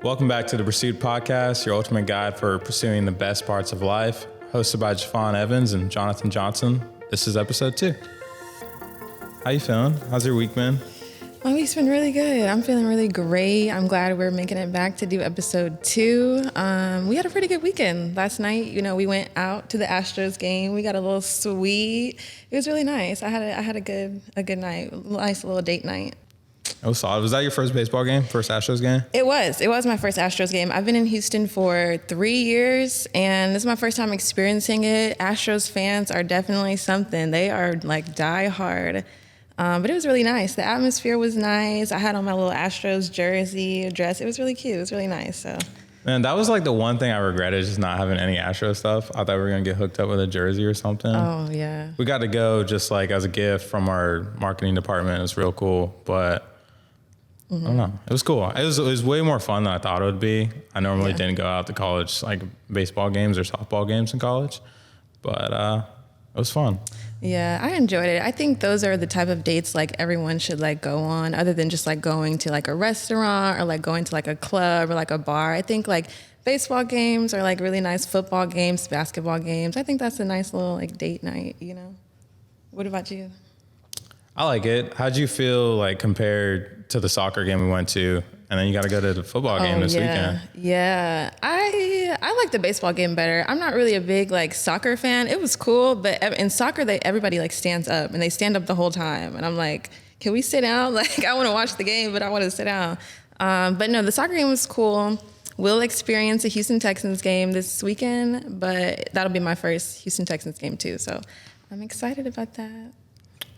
Welcome back to the Pursuit Podcast, your ultimate guide for pursuing the best parts of life. Hosted by Javon Evans and Jonathan Johnson. This is episode 2. How you feeling? How's your week been? My week's been really good. I'm feeling really great. I'm glad we're making it back to do episode 2. We had a pretty good weekend last night. We went out to the Astros game. We got a little sweet. It was really nice. I had a good night. Nice little date night. It was solid. Was that your first baseball game? First Astros game? It was my first Astros game. I've been in Houston for 3 years, and this is my first time experiencing it. Astros fans are definitely something. They are like die hard. But it was really nice. The atmosphere was nice. I had on my little Astros jersey, dress. It was really cute. It was really nice. So, man, that was like the one thing I regretted, just not having any Astros stuff. I thought we were going to get hooked up with a jersey or something. Oh, yeah. We got to go just like as a gift from our marketing department. It was real cool. But I don't know. It was cool. It was way more fun than I thought it would be. I normally didn't go out to college, like baseball games or softball games in college. But it was fun. Yeah, I enjoyed it. I think those are the type of dates like everyone should like go on, other than just like going to like a restaurant or like going to like a club or like a bar. I think like baseball games are like really nice, football games, basketball games. I think that's a nice little like date night, What about you? I like it. How'd you feel like compared to the soccer game we went to? And then you got to go to the football game this weekend. Yeah, I like the baseball game better. I'm not really a big like soccer fan. It was cool, but in soccer, everybody like stands up and they stand up the whole time. And I'm like, can we sit down? Like, I want to watch the game, but I want to sit down. But no, the soccer game was cool. We'll experience a Houston Texans game this weekend, but that'll be my first Houston Texans game too. So I'm excited about that.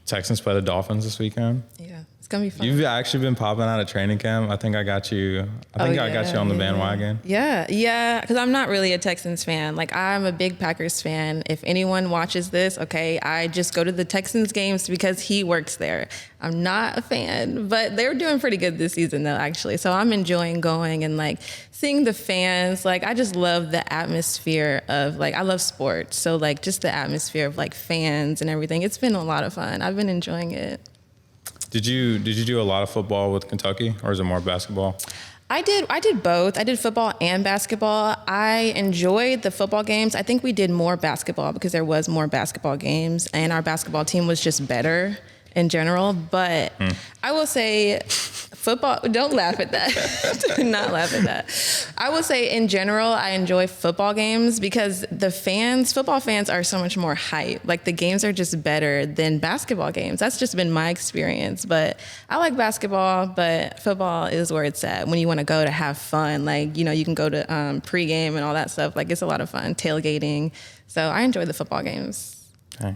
Texans play the Dolphins this weekend. Yeah, it's gonna be fun. You've actually been popping out of training camp. I think I got you. I got you on the bandwagon. Yeah. Because I'm not really a Texans fan. Like, I'm a big Packers fan. If anyone watches this, okay, I just go to the Texans games because he works there. I'm not a fan, but they're doing pretty good this season though, actually. So I'm enjoying going and like seeing the fans. Like, I just love the atmosphere of like, I love sports. So like just the atmosphere of like fans and everything. It's been a lot of fun. I've been enjoying it. Did you do a lot of football with Kentucky, or is it more basketball? I did both. I did football and basketball. I enjoyed the football games. I think we did more basketball because there was more basketball games and our basketball team was just better in general. But I will say football, don't laugh at that. Do not laugh at that. I will say in general, I enjoy football games because football fans are so much more hype. Like, the games are just better than basketball games. That's just been my experience. But I like basketball, but football is where it's at when you want to go to have fun. Like, you can go to pregame and all that stuff. Like, it's a lot of fun, tailgating. So I enjoy the football games. Okay.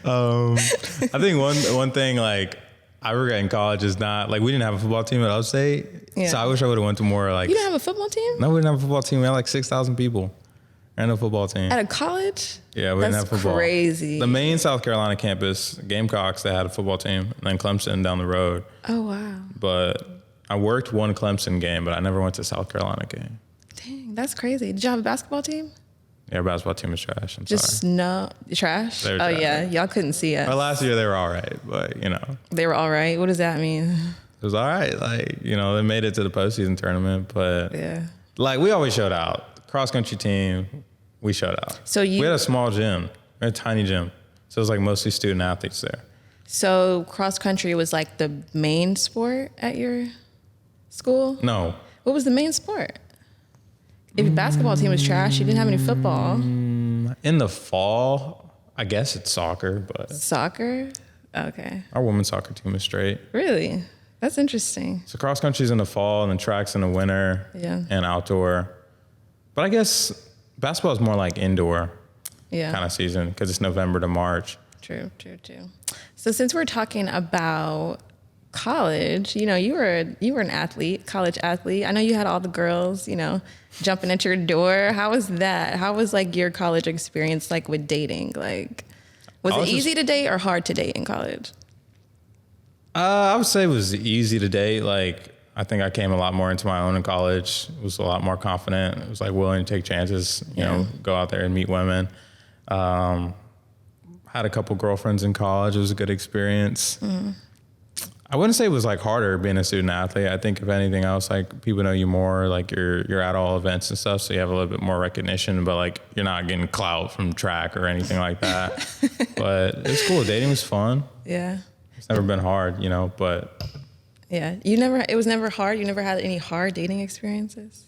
I think one thing like I regret in college is not like we didn't have a football team at Upstate. Yeah. So I wish I would have went to more like. You didn't have a football team? No, we didn't have a football team. We had like 6,000 people and a football team. At a college? Yeah, we didn't have football. That's crazy. The main South Carolina campus, Gamecocks, they had a football team, and then Clemson down the road. Oh, wow. But I worked one Clemson game, but I never went to South Carolina game. Dang, that's crazy. Did you have a basketball team? Yeah, our basketball team was trash. I'm Just sorry. No trash? They were trash. trash. Yeah, y'all couldn't see us. Well, last year they were all right, but They were all right? What does that mean? It was all right. Like, they made it to the postseason tournament, but yeah, like we always showed out. Cross country team, we showed out. So we had a small gym, we had a tiny gym. So it was like mostly student athletes there. So cross country was like the main sport at your school? No. What was the main sport? If your basketball team was trash, you didn't have any football. In the fall, I guess it's soccer, but. Soccer? Okay. Our women's soccer team is straight. Really? That's interesting. So cross country's in the fall and then track's in the winter. Yeah. And outdoor. But I guess basketball is more like indoor kind of season because it's November to March. True. So since we're talking about college, you were an athlete, college athlete. I know you had all the girls, jumping at your door. How was that? How was like your college experience like with dating? Like, was it easy to date or hard to date in college? I would say it was easy to date. Like, I think I came a lot more into my own in college. Was a lot more confident. I was like willing to take chances, go out there and meet women. Had a couple girlfriends in college. It was a good experience. I wouldn't say it was like harder being a student athlete. I think if anything else, like people know you more, like you're at all events and stuff, so you have a little bit more recognition, but like you're not getting clout from track or anything like that. But it's cool. Dating was fun. Yeah. It's never been hard, you know, but. Yeah. It was never hard. You never had any hard dating experiences?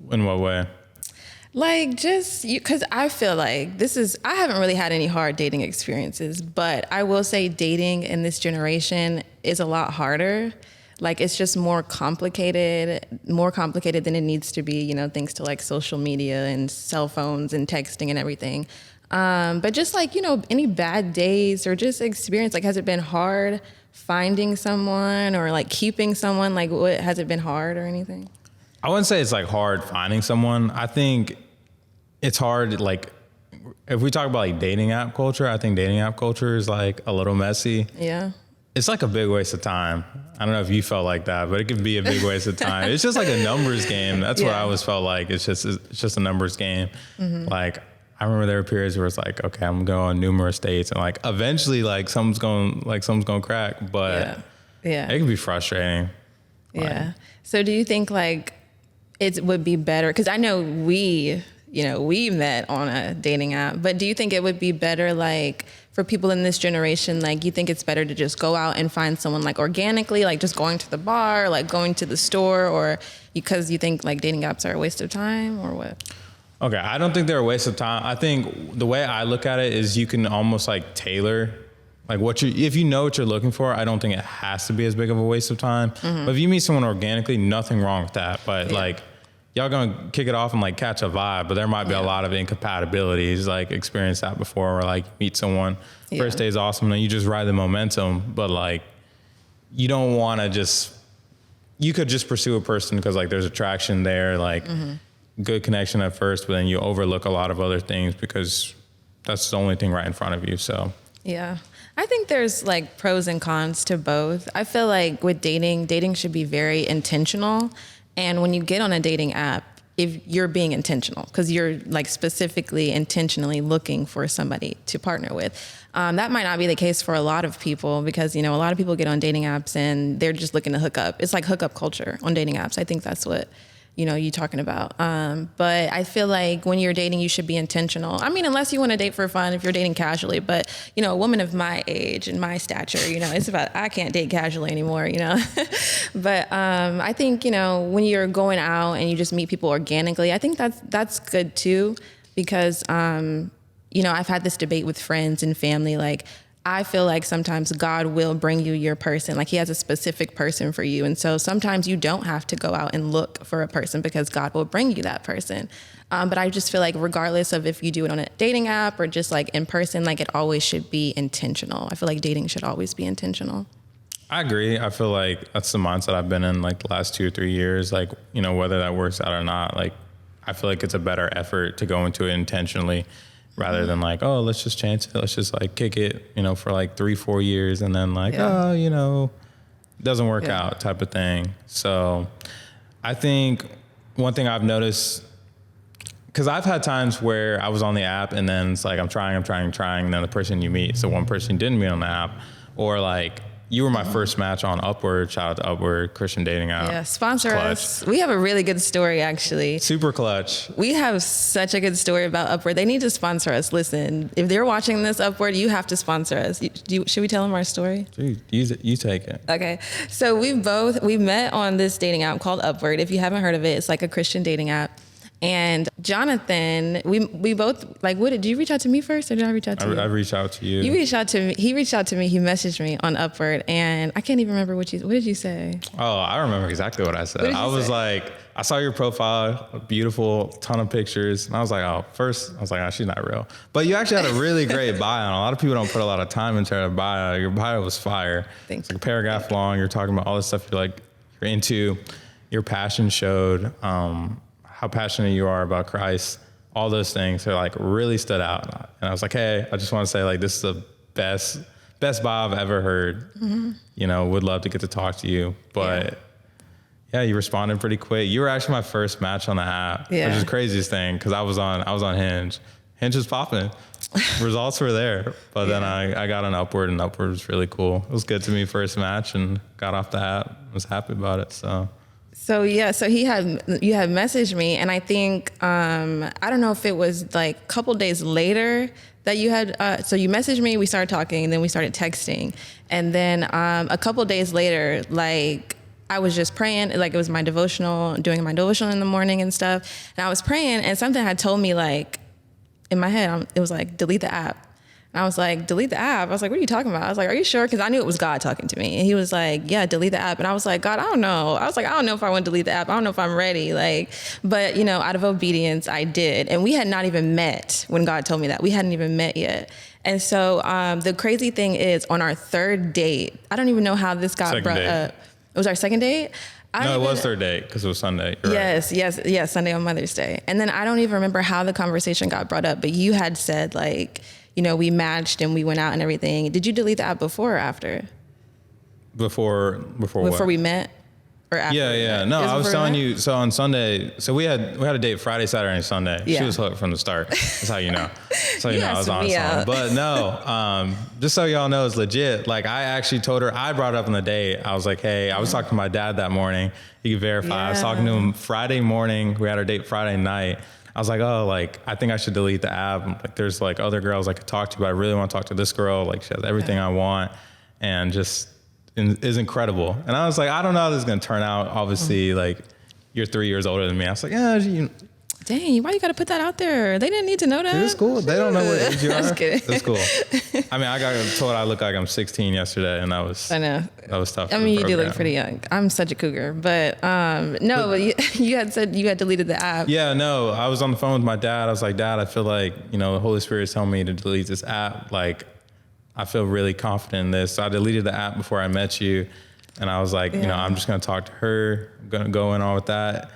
In what way? Like just because I feel like I haven't really had any hard dating experiences, but I will say dating in this generation is a lot harder. Like it's just more complicated than it needs to be, you know, thanks to like social media and cell phones and texting and everything. But just like, you know, any bad days or just experience, like has it been hard finding someone or like keeping someone? Like has it been hard or anything? I wouldn't say it's like hard finding someone. I think it's hard, like, if we talk about like dating app culture, I think dating app culture is like a little messy. Yeah. It's like a big waste of time. I don't know if you felt like that, but it could be a big waste of time. It's just like a numbers game. That's what I always felt like. It's just a numbers game. Mm-hmm. Like, I remember there were periods where it's like, okay, I'm going on numerous dates and like eventually like something's going to crack, but it can be frustrating. Yeah. Like, so do you think like it would be better? Cause I know we met on a dating app, but do you think it would be better like for people in this generation, like you think it's better to just go out and find someone like organically, like just going to the bar, like going to the store, or because you think like dating apps are a waste of time or what? Okay, I don't think they're a waste of time. I think the way I look at it is you can almost like tailor like if you know what you're looking for, I don't think it has to be as big of a waste of time. Mm-hmm. But if you meet someone organically, nothing wrong with that. But like y'all gonna kick it off and like catch a vibe, but there might be a lot of incompatibilities, like experienced that before, or like meet someone, first day is awesome, and you just ride the momentum, but like you don't want to you could just pursue a person because like there's attraction there, like good connection at first, but then you overlook a lot of other things because that's the only thing right in front of you. So yeah, I think there's like pros and cons to both. I feel like with dating should be very intentional. And when you get on a dating app, if you're being intentional, because you're like specifically intentionally looking for somebody to partner with, that might not be the case for a lot of people because, you know, a lot of people get on dating apps and they're just looking to hook up. It's like hookup culture on dating apps. I think that's what, you know, you're talking about. But I feel like when you're dating, you should be intentional. I mean, unless you want to date for fun, if you're dating casually, but, you know, a woman of my age and my stature, you know, it's about, I can't date casually anymore, you know. But I think, you know, when you're going out and you just meet people organically, I think that's good too, because, you know, I've had this debate with friends and family, like, I feel like sometimes God will bring you your person. Like he has a specific person for you. And so sometimes you don't have to go out and look for a person because God will bring you that person. But I just feel like regardless of if you do it on a dating app or just like in person, like it always should be intentional. I feel like dating should always be intentional. I agree. I feel like that's the mindset I've been in like the last 2 or 3 years. Like, you know, whether that works out or not, like I feel like it's a better effort to go into it intentionally rather than like, oh, let's just chance it. Let's just like kick it, you know, for like 3-4 years and then like, oh, you know, doesn't work out type of thing. So I think one thing I've noticed, because I've had times where I was on the app and then it's like, I'm trying. And then the person you meet, so one person you didn't meet on the app, or like, you were my first match on Upward. Shout out to Upward, Christian dating app. Yeah, sponsor us. We have a really good story, actually. Super clutch. We have such a good story about Upward. They need to sponsor us. Listen, if they're watching this, Upward, you have to sponsor us. Should we tell them our story? Dude, you take it. Okay. So we met on this dating app called Upward. If you haven't heard of it, it's like a Christian dating app. And Jonathan, we both, like, did you reach out to me first or did I reach out to you? I reached out to you. You reached out to me. He reached out to me. He messaged me on Upward and I can't even remember what did you say? Oh, I remember exactly what I said. I was like, I saw your profile, a beautiful ton of pictures. And I was like, oh, she's not real. But you actually had a really great bio. And a lot of people don't put a lot of time into their bio. Your bio was fire. Thanks. It's like a paragraph long. You're talking about all the stuff you're into. Your passion showed, how passionate you are about Christ, all those things are like really stood out. And I was like, hey, I just want to say like, this is the best bio I've ever heard. Mm-hmm. You know, would love to get to talk to you. But yeah, you responded pretty quick. You were actually my first match on the app, which is the craziest thing. Cause I was on Hinge. Hinge was popping. results were there, but then I got an upward, and upward was really cool. It was good to me first match, and got off the app. Was happy about it. So you had messaged me, and I think I don't know if it was like a couple days later that you had. So you messaged me, we started talking, and then we started texting, and then a couple days later, like I was just praying, like it was my devotional, doing my devotional in the morning and stuff, and I was praying, and something had told me like in my head, it was like delete the app. And I was like, delete the app? I was like, what are you talking about? I was like, are you sure? Because I knew it was God talking to me. And he was like, yeah, delete the app. And I was like, God, I don't know. I was like, I don't know if I want to delete the app. I don't know if I'm ready. Like, but out of obedience, I did. And we had not even met when God told me that. We hadn't even met yet. And so the crazy thing is, on our third date, I don't even know how this got brought up. It was our second date? No, it was third date because it was Sunday. Yes, Sunday on Mother's Day. And then I don't even remember how the conversation got brought up, but you had said like, we matched and we went out and everything. Did you delete the app before or after? Before we met? Or after? Yeah. No, I was telling you. So on Sunday, so we had a date Friday, Saturday, and Sunday. Yeah. She was hooked from the start. That's how you know. That's how you know I was on something. But no, just so y'all know, it's legit. Like I actually told her, I brought it up on the date. I was like, hey, I was talking to my dad that morning. He could verify. Yeah. I was talking to him Friday morning. We had our date Friday night. I was like, oh, like, I think I should delete the app. Like, there's like other girls I could talk to, but I really want to talk to this girl. Like, she has everything I want, and just is incredible. And I was like, I don't know how this is going to turn out. Obviously, like, you're 3 years older than me. I was like, yeah, dang, why you got to put that out there? They didn't need to know that. It's cool. They don't know what age you are. Just kidding. It's cool. I mean, I got told I look like I'm 16 yesterday, and I know. That was tough. I mean, you do look pretty young. I'm such a cougar, but you had said you had deleted the app. Yeah, no, I was on the phone with my dad. I was like, Dad, I feel like, the Holy Spirit is telling me to delete this app. Like, I feel really confident in this. So I deleted the app before I met you. And I was like, I'm just going to talk to her. I'm going to go in on with that.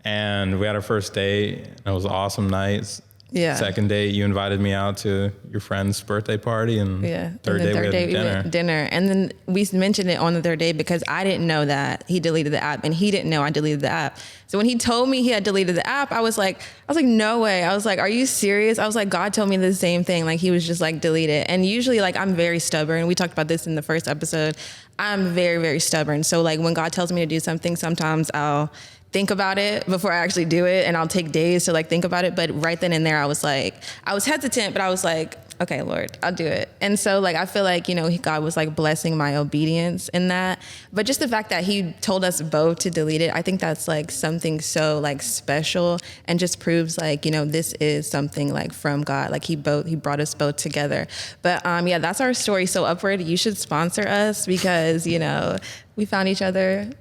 And we had our first date. And it was an awesome night. Yeah. Second date, you invited me out to your friend's birthday party. And third day, we had dinner. And then we mentioned it on the third day because I didn't know that he deleted the app, and he didn't know I deleted the app. So when he told me he had deleted the app, I was like, no way. I was like, are you serious? I was like, God told me the same thing. Like, he was just like, delete it. And usually, like, I'm very stubborn. We talked about this in the first episode. I'm very, very stubborn. So like, when God tells me to do something, sometimes I'll think about it before I actually do it, and I'll take days to like think about it. But right then and there, I was hesitant, but I was like, okay, Lord, I'll do it. And so like, I feel like, God was like blessing my obedience in that. But just the fact that he told us both to delete it, I think that's like something so like special, and just proves like, this is something like from God. Like he brought us both together. But that's our story. So Upward, you should sponsor us because, we found each other,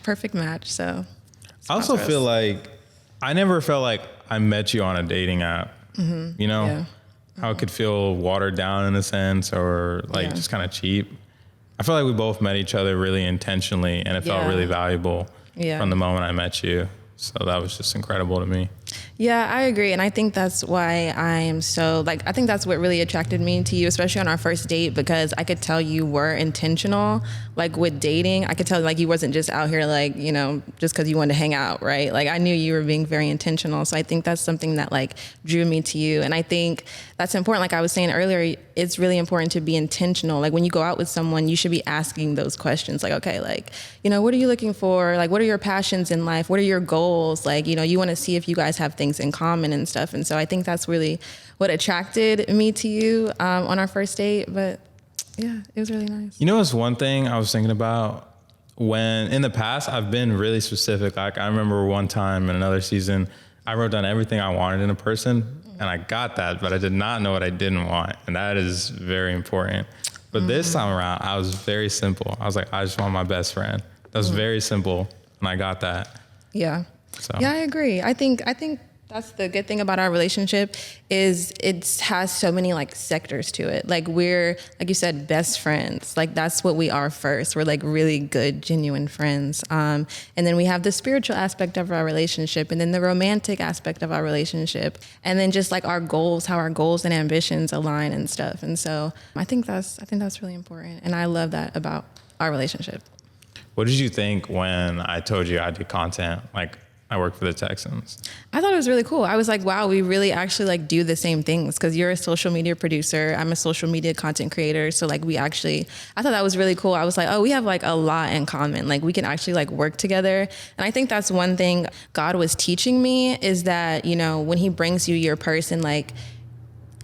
perfect match. So I also feel like I never felt like I met you on a dating app, how it could feel watered down in a sense, or like just kind of cheap. I feel like we both met each other really intentionally, and it felt really valuable from the moment I met you. So that was just incredible to me. Yeah, I agree. And I think that's why I am so I think that's what really attracted me to you, especially on our first date, because I could tell you were intentional, like with dating. I could tell like you wasn't just out here like, just because you wanted to hang out, right? Like I knew you were being very intentional. So I think that's something that like drew me to you. And I think that's important. Like I was saying earlier, it's really important to be intentional. Like when you go out with someone, you should be asking those questions. Like, okay, like, what are you looking for? Like, what are your passions in life? What are your goals? Like, you want to see if you guys have things in common and stuff. And so I think that's really what attracted me to you on our first date. But yeah, it was really nice. It's one thing I was thinking about when in the past I've been really specific. Like I remember one time in another season, I wrote down everything I wanted in a person, and I got that, but I did not know what I didn't want. And that is very important. But this time around, I was very simple. I was like, I just want my best friend. That was very simple, and I got that. Yeah. So. Yeah, I agree. I think that's the good thing about our relationship is it has so many like sectors to it. Like we're, like you said, best friends. Like that's what we are first. We're like really good, genuine friends. And then we have the spiritual aspect of our relationship, and then the romantic aspect of our relationship, and then just like our goals, how our goals and ambitions align and stuff. And so I think that's really important. And I love that about our relationship. What did you think when I told you I did content? Like I work for the Texans. I thought it was really cool. I was like, wow, we really actually like do the same things, because you're a social media producer. I'm a social media content creator. So like I thought that was really cool. I was like, oh, we have like a lot in common. Like we can actually like work together. And I think that's one thing God was teaching me, is that, you know, when he brings you your person, like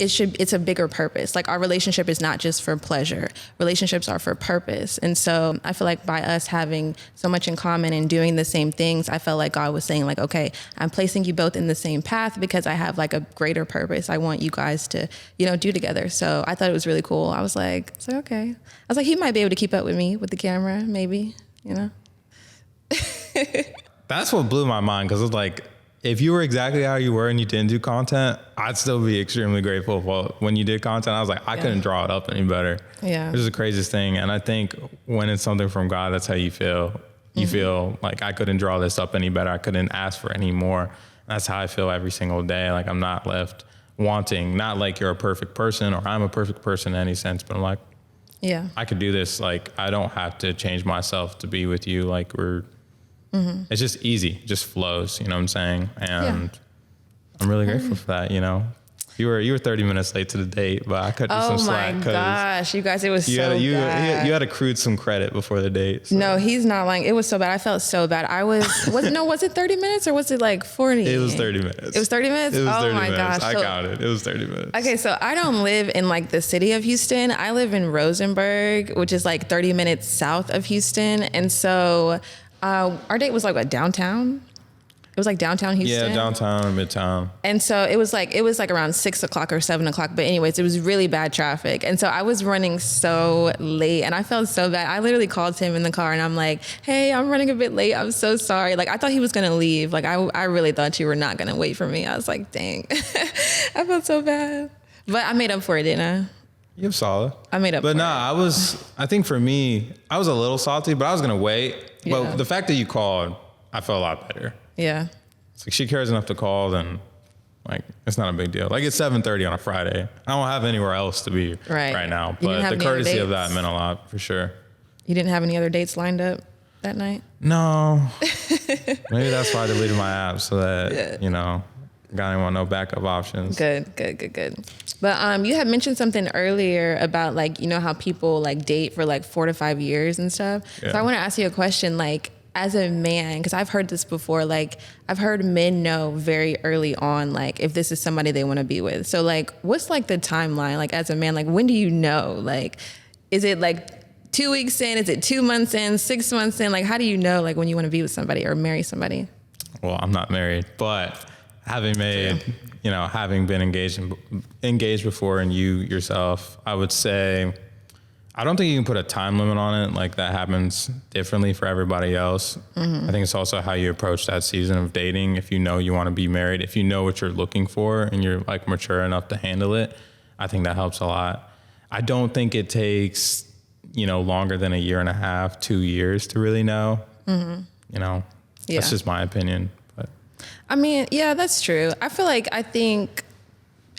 it's a bigger purpose. Like our relationship is not just for pleasure. Relationships are for purpose. And so I feel like by us having so much in common and doing the same things, I felt like God was saying like, okay, I'm placing you both in the same path because I have like a greater purpose I want you guys to, you know, do together. So I thought it was really cool. I was like, okay. I was like, he might be able to keep up with me with the camera, maybe, you know? That's what blew my mind, because it's like, if you were exactly how you were and you didn't do content, I'd still be extremely grateful. Well, when you did content, I was like, I couldn't draw it up any better. Yeah. This is the craziest thing. And I think when it's something from God, that's how you feel. You feel like I couldn't draw this up any better. I couldn't ask for any more. That's how I feel every single day. Like I'm not left wanting, not like you're a perfect person or I'm a perfect person in any sense, but I'm like, yeah, I could do this. Like I don't have to change myself to be with you. Like it's just easy, it just flows, you know what I'm saying? And I'm really grateful for that, you know? You were 30 minutes late to the date, but I cut you some slack. Oh my gosh, you guys, it was you bad. You had accrued some credit before the date. So. No, he's not lying. It was so bad. I felt so bad. Was it 30 minutes or was it like 40? It was 30 minutes. It was 30 minutes? It was 30 oh my minutes. gosh. I counted. It was 30 minutes. Okay, so I don't live in like the city of Houston. I live in Rosenberg, which is like 30 minutes south of Houston. And so our date was like what, downtown? It was like downtown Houston. Yeah, downtown or midtown. And so it was like around 6 o'clock or 7 o'clock. But anyways, it was really bad traffic. And so I was running so late and I felt so bad. I literally called him in the car and I'm like, hey, I'm running a bit late. I'm so sorry. Like I thought he was going to leave. Like I really thought you were not going to wait for me. I was like, dang, I felt so bad. But I made up for it, didn't I? You're solid. I made up for it. But I think for me, I was a little salty, but I was going to wait. Yeah. But the fact that you called, I felt a lot better. Yeah. It's like she cares enough to call, then like it's not a big deal. Like it's 7:30 on a Friday. I don't have anywhere else to be right now. But the courtesy of that meant a lot for sure. You didn't have any other dates lined up that night? No. Maybe that's why I deleted my app, so that, you know, God didn't want no backup options. Good. But you had mentioned something earlier about like, you know, how people like date for like 4 to 5 years and stuff. Yeah. So I want to ask you a question, like as a man, because I've heard this before, like I've heard men know very early on, like if this is somebody they want to be with. So like, what's like the timeline? Like as a man, like when do you know? Like, is it like 2 weeks in? Is it 2 months in, 6 months in? Like, how do you know like when you want to be with somebody or marry somebody? Well, I'm not married, but having been engaged before, and you yourself, I would say, I don't think you can put a time limit on it. Like that happens differently for everybody else. Mm-hmm. I think it's also how you approach that season of dating. If you know you want to be married, if you know what you're looking for and you're like mature enough to handle it, I think that helps a lot. I don't think it takes, you know, longer than 1.5 years, 2 years to really know, you know, that's just my opinion. But I mean, yeah, that's true. I think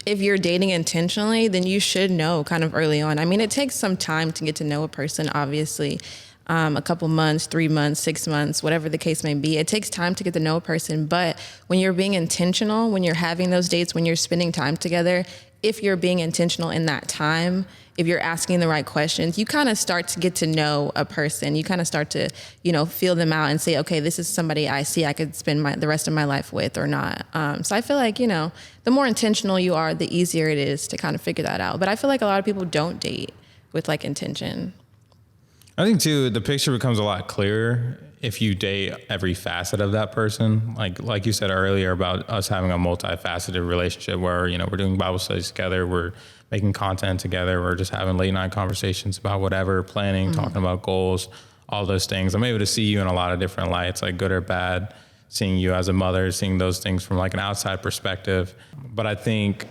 if you're dating intentionally, then you should know kind of early on. I mean, it takes some time to get to know a person, obviously. A couple months, 3 months, 6 months, whatever the case may be. It takes time to get to know a person. But when you're being intentional, when you're having those dates, when you're spending time together, if you're being intentional in that time, if you're asking the right questions, you kind of start to get to know a person. You kind of start to, you know, feel them out and say, okay, this is somebody I see I could spend the rest of my life with or not. So I feel like, you know, the more intentional you are, the easier it is to kind of figure that out. But I feel like a lot of people don't date with like intention. I think too, the picture becomes a lot clearer if you date every facet of that person. Like you said earlier about us having a multifaceted relationship where, you know, we're doing Bible studies together, we're making content together, we're just having late night conversations about whatever, planning, talking about goals, all those things. I'm able to see you in a lot of different lights, like good or bad, seeing you as a mother, seeing those things from like an outside perspective. But I think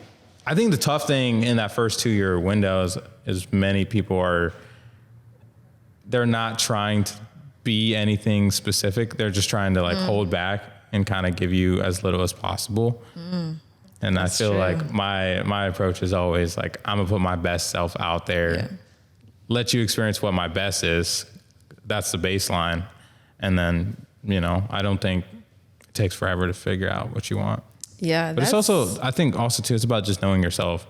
the tough thing in that first 2 year window is many people they're not trying to be anything specific. They're just trying to like hold back and kind of give you as little as possible. And I feel like my approach is always like, I'm gonna put my best self out there, let you experience what my best is. That's the baseline. And then, you know, I don't think it takes forever to figure out what you want. Yeah. But it's also, I think also too, it's about just knowing yourself.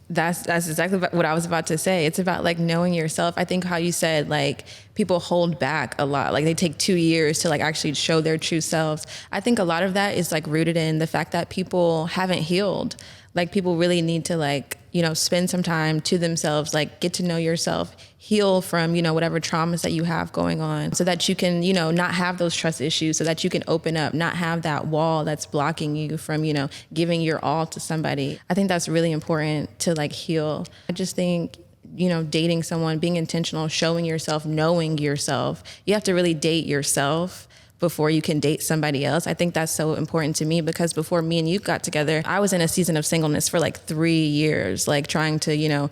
That's exactly what I was about to say. It's about like knowing yourself. I think how you said like people hold back a lot. Like they take 2 years to like actually show their true selves. I think a lot of that is like rooted in the fact that people haven't healed. Like people really need to like, you know, spend some time to themselves, like get to know yourself, heal from, you know, whatever traumas that you have going on so that you can, you know, not have those trust issues, so that you can open up, not have that wall that's blocking you from, you know, giving your all to somebody. I think that's really important to like heal. I just think, you know, dating someone, being intentional, showing yourself, knowing yourself, you have to really date yourself before you can date somebody else. I think that's so important to me because before me and you got together, I was in a season of singleness for like 3 years, like trying to, you know,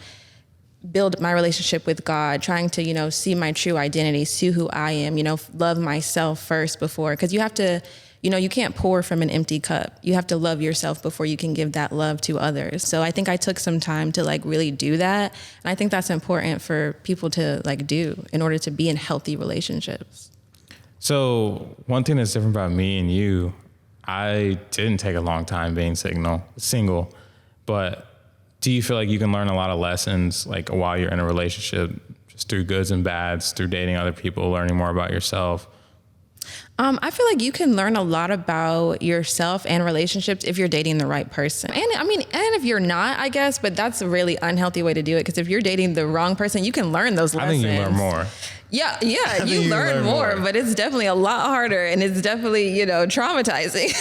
build my relationship with God, trying to, you know, see my true identity, see who I am, you know, love myself first before, because you have to, you know, you can't pour from an empty cup. You have to love yourself before you can give that love to others. So I think I took some time to like really do that. And I think that's important for people to like do in order to be in healthy relationships. So one thing that's different about me and you, I didn't take a long time being single, but do you feel like you can learn a lot of lessons like while you're in a relationship, just through goods and bads, through dating other people, learning more about yourself? I feel like you can learn a lot about yourself and relationships if you're dating the right person. And I mean, and if you're not, I guess, but that's a really unhealthy way to do it. Because if you're dating the wrong person, you can learn those lessons. I think you learn more. Yeah, you learn more, but it's definitely a lot harder and it's definitely, you know, traumatizing.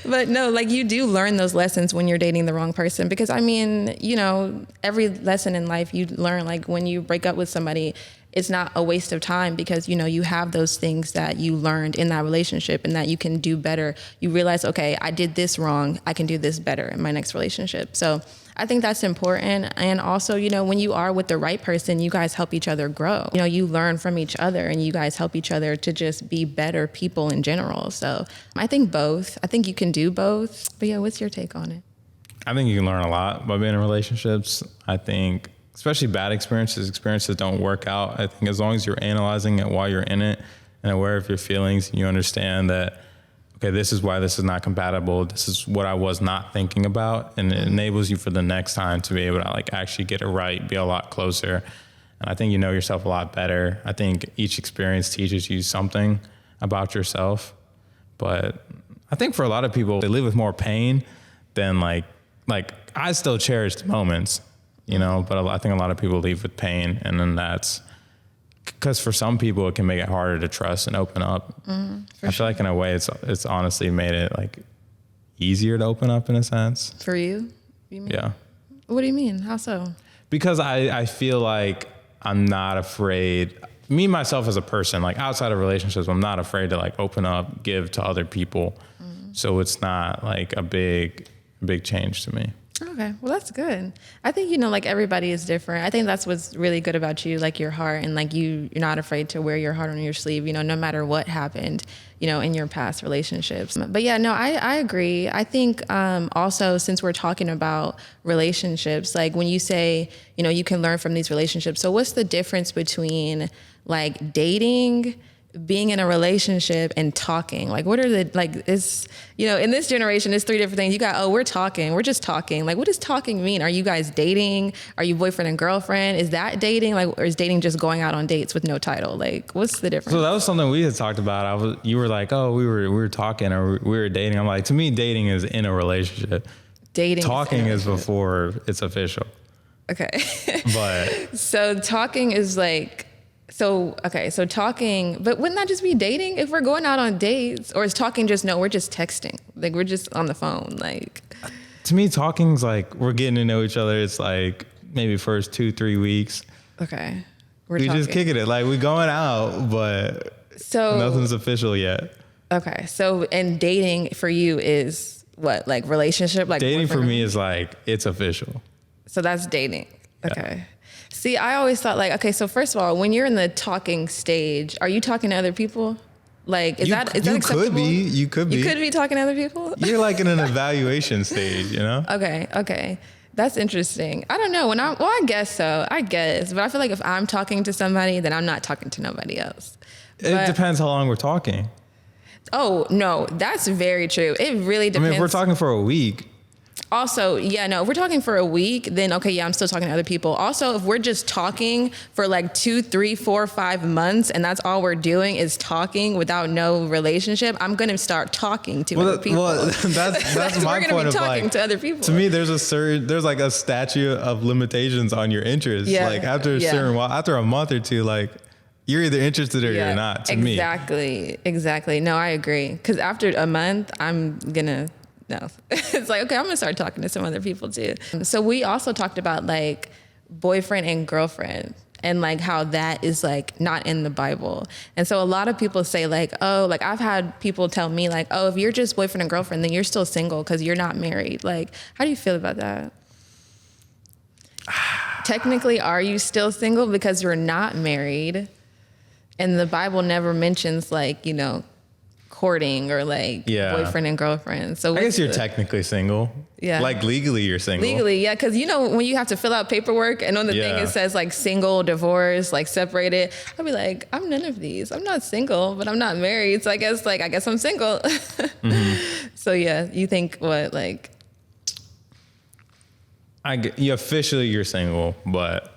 But no, like you do learn those lessons when you're dating the wrong person, because I mean, you know, every lesson in life you learn, like when you break up with somebody, it's not a waste of time because, you know, you have those things that you learned in that relationship and that you can do better. You realize, okay, I did this wrong. I can do this better in my next relationship. So I think that's important. And also, you know, when you are with the right person, you guys help each other grow. You know, you learn from each other and you guys help each other to just be better people in general. So I think both. I think you can do both. But yeah, what's your take on it? I think you can learn a lot by being in relationships. I think especially bad experiences don't work out. I think as long as you're analyzing it while you're in it and aware of your feelings, you understand that, okay, this is why this is not compatible. This is what I was not thinking about. And it enables you for the next time to be able to like actually get it right, be a lot closer. And I think you know yourself a lot better. I think each experience teaches you something about yourself. But I think for a lot of people, they live with more pain than like I still cherish the moments, you know, but I think a lot of people leave with pain. And then that's because for some people it can make it harder to trust and open up. I feel like in a way it's honestly made it like easier to open up in a sense. For you? You mean? Yeah. What do you mean? How so? Because I feel like I'm not afraid, me myself as a person, like outside of relationships, I'm not afraid to like open up, give to other people. So it's not like a big change to me. Okay, well, that's good. I think, you know, like everybody is different. I think that's what's really good about you, like your heart, and like you're not afraid to wear your heart on your sleeve, you know, no matter what happened, you know, in your past relationships. But yeah, no, I agree. I think also, since we're talking about relationships, like when you say, you know, you can learn from these relationships. So what's the difference between like dating, being in a relationship, and talking? Like, what are the, like, it's, you know, in this generation, it's 3 different things. You got, we're just talking. Like, what does talking mean? Are you guys dating? Are you boyfriend and girlfriend? Is that dating? Like, or is dating just going out on dates with no title? Like, what's the difference? So that was something we had talked about. You were like, oh, we were talking or we were dating. I'm like, to me, dating is in a relationship. Talking is before it's official. Okay. But so talking is like, so talking, but wouldn't that just be dating if we're going out on dates? Or is talking just, no, we're just texting. Like, we're just on the phone. Like, to me, talking's like, we're getting to know each other. It's like maybe first 2-3 weeks. Okay. We just kicking it. Like, we going out, but nothing's official yet. Okay. So, and dating for you is what? Like relationship? Like dating for me is like, it's official. So that's dating. Okay. Yeah. See, I always thought like, okay, so first of all, when you're in the talking stage, are you talking to other people? Like, is that acceptable? You could be. You could be talking to other people? You're like in an evaluation stage, you know? Okay. That's interesting. I don't know. I guess so. I guess. But I feel like if I'm talking to somebody, then I'm not talking to nobody else. It depends how long we're talking. Oh, no, that's very true. It really I depends. mean, if we're talking for a week. Also, yeah, no, if we're talking for a week, then okay, yeah, I'm still talking to other people. Also, if we're just talking for like 2, 3, 4, 5 months and that's all we're doing is talking without no relationship, I'm going to start talking to other people. Well, that's my we're point of talking like, to other people. To me, there's like a statute of limitations on your interests. Yeah. Like after a certain while, after a month or two, like you're either interested or you're not, to me. Exactly. No, I agree. Because after a month, I'm going to, no. It's like, okay, I'm going to start talking to some other people too. So we also talked about like boyfriend and girlfriend and like how that is like not in the Bible. And so a lot of people say like, oh, like I've had people tell me like, oh, if you're just boyfriend and girlfriend, then you're still single because you're not married. Like, how do you feel about that? Technically, are you still single because you're not married? And the Bible never mentions like, you know, courting or like boyfriend and girlfriend. So I guess you're technically single. Yeah. Like legally you're single. Legally, yeah. Because you know, when you have to fill out paperwork and on the thing it says like single, divorced, like separated, I'll be like, I'm none of these. I'm not single, but I'm not married. So I guess I'm single. So yeah, you think what like? Officially you're single, but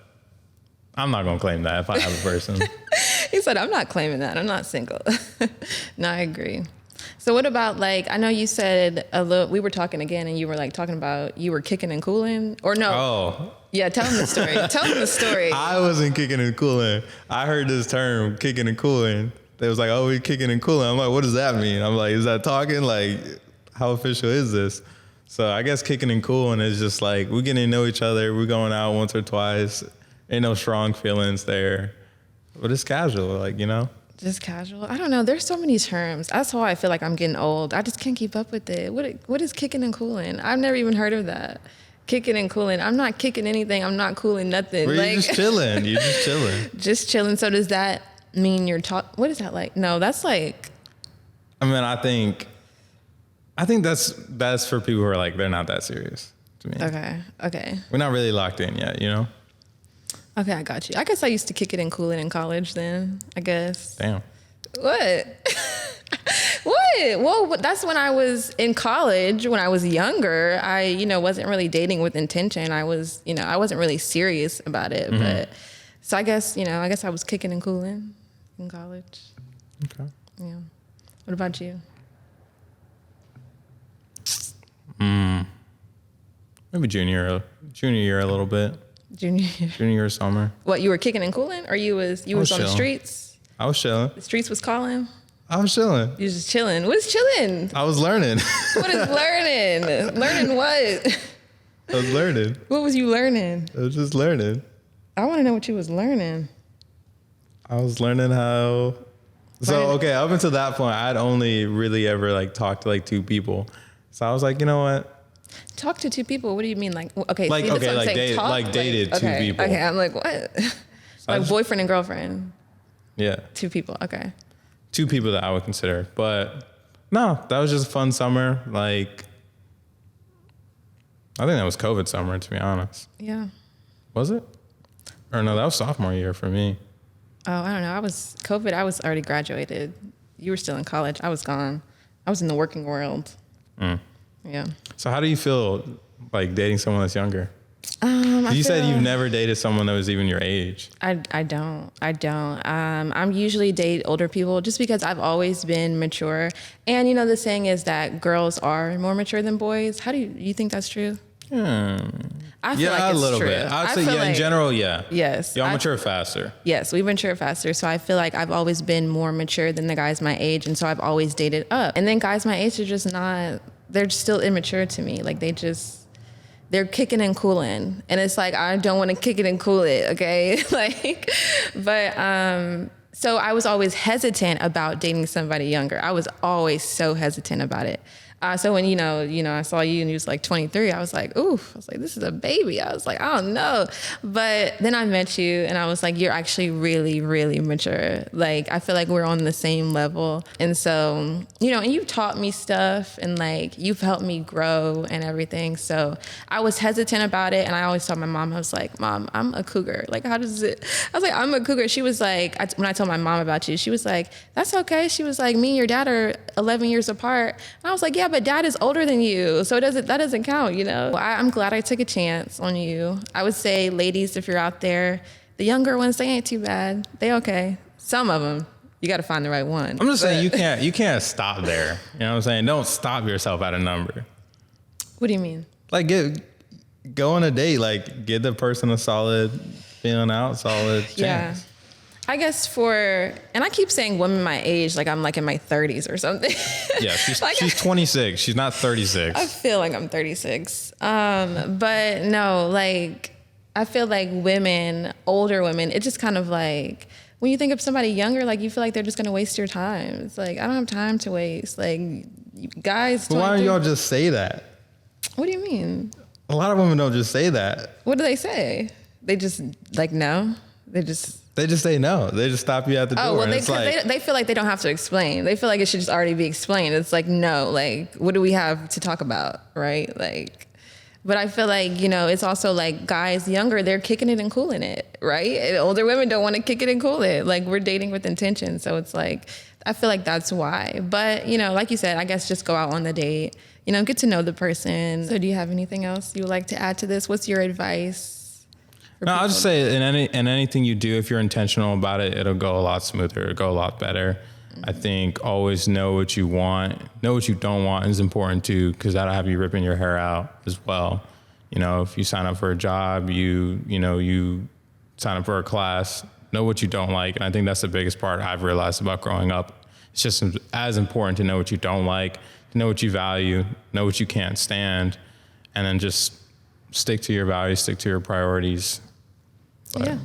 I'm not going to claim that if I have a person. He said, I'm not claiming that. I'm not single. No, I agree. So what about like, I know you said we were talking again and you were like talking about you were kicking and cooling or no. Oh. Yeah, tell him the story. Tell him the story. I wasn't kicking and cooling. I heard this term, kicking and cooling. They was like, oh, we kicking and cooling. I'm like, what does that mean? I'm like, is that talking? Like, how official is this? So I guess kicking and cooling is just like, we're getting to know each other. We're going out once or twice. Ain't no strong feelings there. But it's casual, like, you know? Just casual. I don't know. There's so many terms. That's why I feel like I'm getting old. I just can't keep up with it. What is kicking and cooling? I've never even heard of that. Kicking and cooling. I'm not kicking anything. I'm not cooling nothing. Well, you're just chilling. You're just chilling. Just chilling. So does that mean you're what is that like? No, that's like. I mean, I think that's for people who are like, they're not that serious to me. Okay. We're not really locked in yet, you know? Okay, I got you. I guess I used to kick it and cool it in college then, I guess. Damn. What? What? Well, that's when I was in college, when I was younger. I, wasn't really dating with intention. I was, I wasn't really serious about it. Mm-hmm. But so I guess I was kicking and cooling in college. Okay. Yeah. What about you? Maybe junior year a little bit. Junior year summer. What, you were kicking and cooling, or you was on the streets? I was chilling. The streets was calling? I was chilling. You was just chilling. What is chilling? I was learning. What is learning? Learning what? I was learning. What was you learning? I was just learning. I want to know what you was learning. I was learning how. So, okay, up until that point, I'd only really ever talked to two people. So I was like, you know what? Talk to two people? What do you mean? Okay. Dated two people. Okay, I'm like, what? Like boyfriend and girlfriend. Yeah. Two people, okay. Two people that I would consider. But no, that was just a fun summer. I think that was COVID summer, to be honest. Yeah. Was it? Or no, that was sophomore year for me. Oh, I don't know. I was already graduated. You were still in college. I was gone. I was in the working world. Yeah. So how do you feel dating someone that's younger? You said you've never dated someone that was even your age. I don't. I'm usually date older people just because I've always been mature. And the saying is that girls are more mature than boys. How do you think that's true? I feel like it's a little true. bit. I'd say in general, yeah. Yes. Y'all mature faster. Yes, we mature faster. So I feel like I've always been more mature than the guys my age. And so I've always dated up. And then guys my age are just not, they're still immature to me. They're kicking and cooling. And it's like, I don't want to kick it and cool it, okay? So I was always hesitant about dating somebody younger. I was always so hesitant about it. So when, I saw you and you was like 23, I was like, ooh, this is a baby. I was like, I don't know. But then I met you and I was like, you're actually really, really mature. Like, I feel like we're on the same level. And so, and you've taught me stuff and like, you've helped me grow and everything. So I was hesitant about it. And I always told my mom, I was like, Mom, I'm a cougar. Like, how does it, I was like, I'm a cougar. She was like, when I told my mom about you, she was like, that's okay. She was like, me and your dad are 11 years apart. And I was like, yeah, but dad is older than you. So that doesn't count, I'm glad I took a chance on you. I would say, ladies, if you're out there, the younger ones, they ain't too bad. They okay. Some of them, you got to find the right one. I'm just saying you can't stop there. You know what I'm saying? Don't stop yourself at a number. What do you mean? Like go on a date, like give the person a solid feeling out, solid chance. Yeah. I guess and I keep saying women my age, like I'm like in my 30s or something. Yeah, she's 26. She's not 36. I feel like I'm 36. But no, like I feel like older women, it just kind of like, when you think of somebody younger, like you feel like they're just going to waste your time. It's like, I don't have time to waste. Like guys. But why don't y'all just say that? What do you mean? A lot of women don't just say that. What do they say? They just like, no? They just say no. They just stop you at the door. Oh, well, they feel like they don't have to explain. They feel like it should just already be explained. It's like, no, like, what do we have to talk about, right? Like, but I feel like, it's also like guys younger, they're kicking it and cooling it, right? And older women don't want to kick it and cool it. Like, we're dating with intention. So it's like, I feel like that's why. But, like you said, I guess just go out on the date, get to know the person. So do you have anything else you would like to add to this? What's your advice? No, I'll just say in anything you do, if you're intentional about it, it'll go a lot smoother. It'll go a lot better. Mm-hmm. I think always know what you want. Know what you don't want is important too, because that'll have you ripping your hair out as well. If you sign up for a job, you sign up for a class, know what you don't like. And I think that's the biggest part I've realized about growing up. It's just as important to know what you don't like, to know what you value, know what you can't stand, and then just stick to your values, stick to your priorities. But yeah,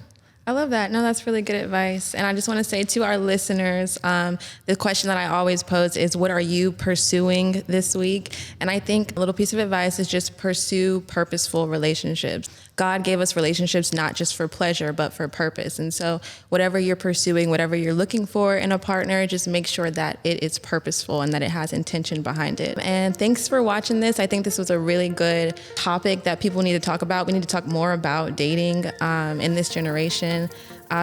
I love that. No, that's really good advice. And I just want to say to our listeners, the question that I always pose is, what are you pursuing this week? And I think a little piece of advice is just pursue purposeful relationships. God gave us relationships not just for pleasure, but for purpose. And so whatever you're pursuing, whatever you're looking for in a partner, just make sure that it is purposeful and that it has intention behind it. And thanks for watching this. I think this was a really good topic that people need to talk about. We need to talk more about dating in this generation.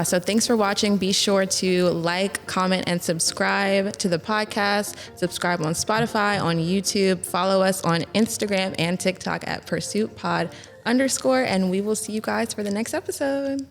So thanks for watching. Be sure to like, comment, and subscribe to the podcast. Subscribe on Spotify, on YouTube. Follow us on Instagram and TikTok at PursuitPod_. And we will see you guys for the next episode.